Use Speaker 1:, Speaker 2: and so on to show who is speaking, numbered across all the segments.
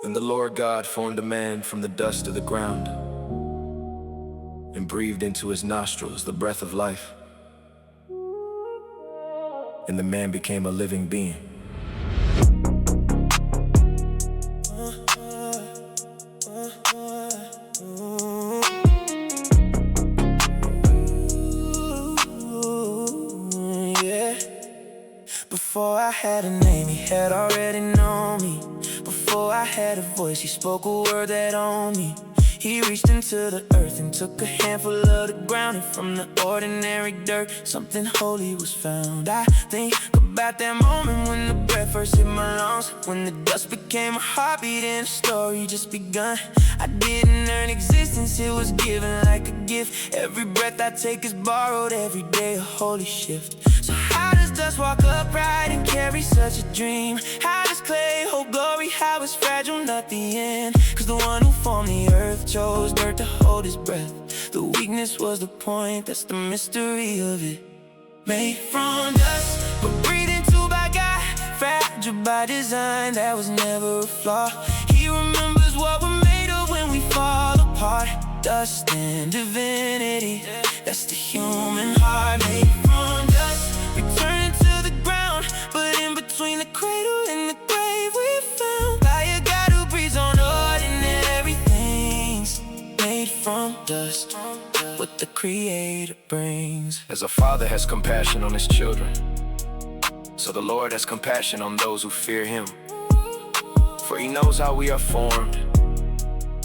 Speaker 1: Then the Lord God formed a man from the dust of the ground and breathed into his nostrils the breath of life. And the man became a living being.
Speaker 2: Before I had a name, he had already known me. Before I had a voice, he spoke a word that owned me. He reached into the earth and took a handful of the ground, and from the ordinary dirt, something holy was found. I think about that moment when the breath first hit my lungs, when the dust became a heartbeat and a story just begun. I didn't earn existence, it was given like a gift. Every breath I take is borrowed, every day a holy shift. So how does dust walk upright and carry such a dream? How does clay hold glory? How is fragile not the end? Cause the one who formed the earth chose dirt to hold his breath. The weakness was the point, that's the mystery of it. Made from dust, but breathed into by God. Fragile by design, that was never a flaw. He remembers what we're made of when we fall apart. Dust and divinity, that's the human heart. Made from dust, returning to the ground, but in between the cradle and the grave we found by a God who breathes on ordinary things. Made from dust, what the Creator brings.
Speaker 1: As a father has compassion on his children, so the Lord has compassion on those who fear him. For he knows how we are formed,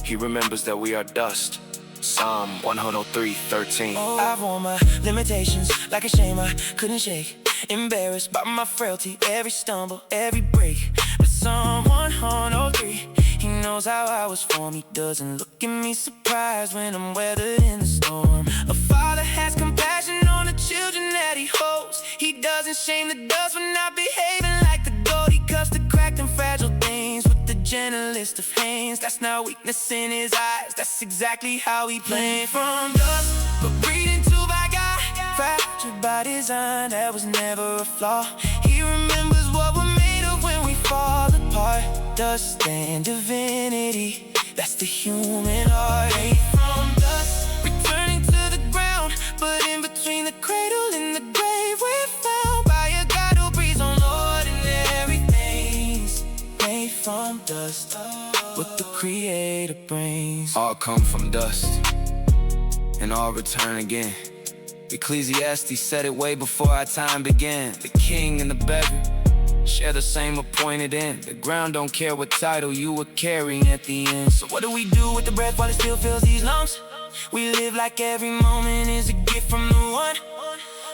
Speaker 1: he remembers that we are dust. Psalm 103:13.
Speaker 2: I've worn my limitations like a shame I couldn't shake, embarrassed by my frailty, every stumble, every break. But Psalm 103, he knows how I was formed. He doesn't look at me surprised when I'm weathered in the storm. A father has compassion on the children that he holds. He doesn't shame the dust for not behaving like the gold. He cuts the cracked and fragile things with the gentlest of hands. That's not weakness in his eyes, that's exactly how he played. From dust, but breathed into by God. Fragile by design, that was never a flaw. He remembers what we're made of when we fall apart. Dust and divinity, that's the human heart. Made from dust, returning to the ground, but in between the cradle and the grave we're found by a God who breathes on ordinary things. Made from dust, what the Creator brings.
Speaker 1: All come from dust, and all return again. Ecclesiastes said it way before our time began. The king and the beggar share the same appointed end. The ground don't care what title you were carrying at the end. So what do we do with the breath while it still fills these lungs? We live like every moment is a gift from the one,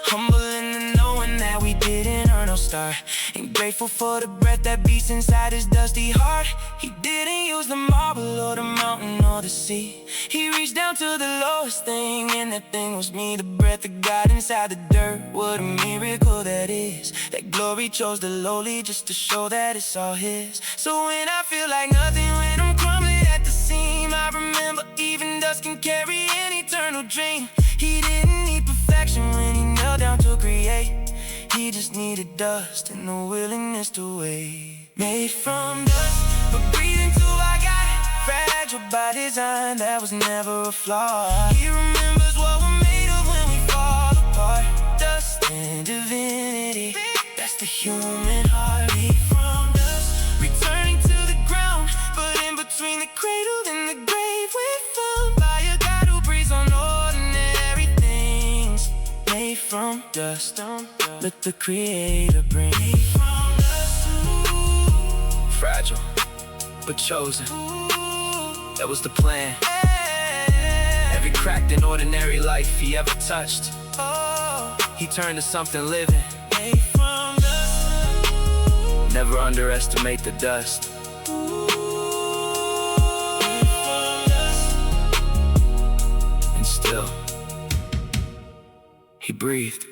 Speaker 1: humble in the knowing that we didn't earn no star, and grateful for the breath that beats inside his dusty heart. He didn't use the marble or the mountain or the sea. He reached down to the lowest thing, and that thing was me. The breath of God inside the dirt, what a miracle that is. That glory chose the lowly just to show that it's all his. So when I feel like nothing, when I'm crumbling at the seam, I remember even dust can carry an eternal dream. He didn't need perfection when he knelt down to create. He just needed dust and the willingness to wait. Made from dust, but breathed into I got it. Fragile by design, that was never a flaw. He remembers what we're made of when we fall apart. Dust and divinity, that's the human heart. Made from dust, returning to the ground, but in between the cradle and the grave we're found by a God who breathes on ordinary things. Made from dust, let the Creator bring. Made from dust, Fragile, but chosen, that was the plan. Every cracked and ordinary life he ever touched, he turned to something living.
Speaker 2: Made from dust,
Speaker 1: Never underestimate the dust.
Speaker 2: made from dust.
Speaker 1: And still, he breathed.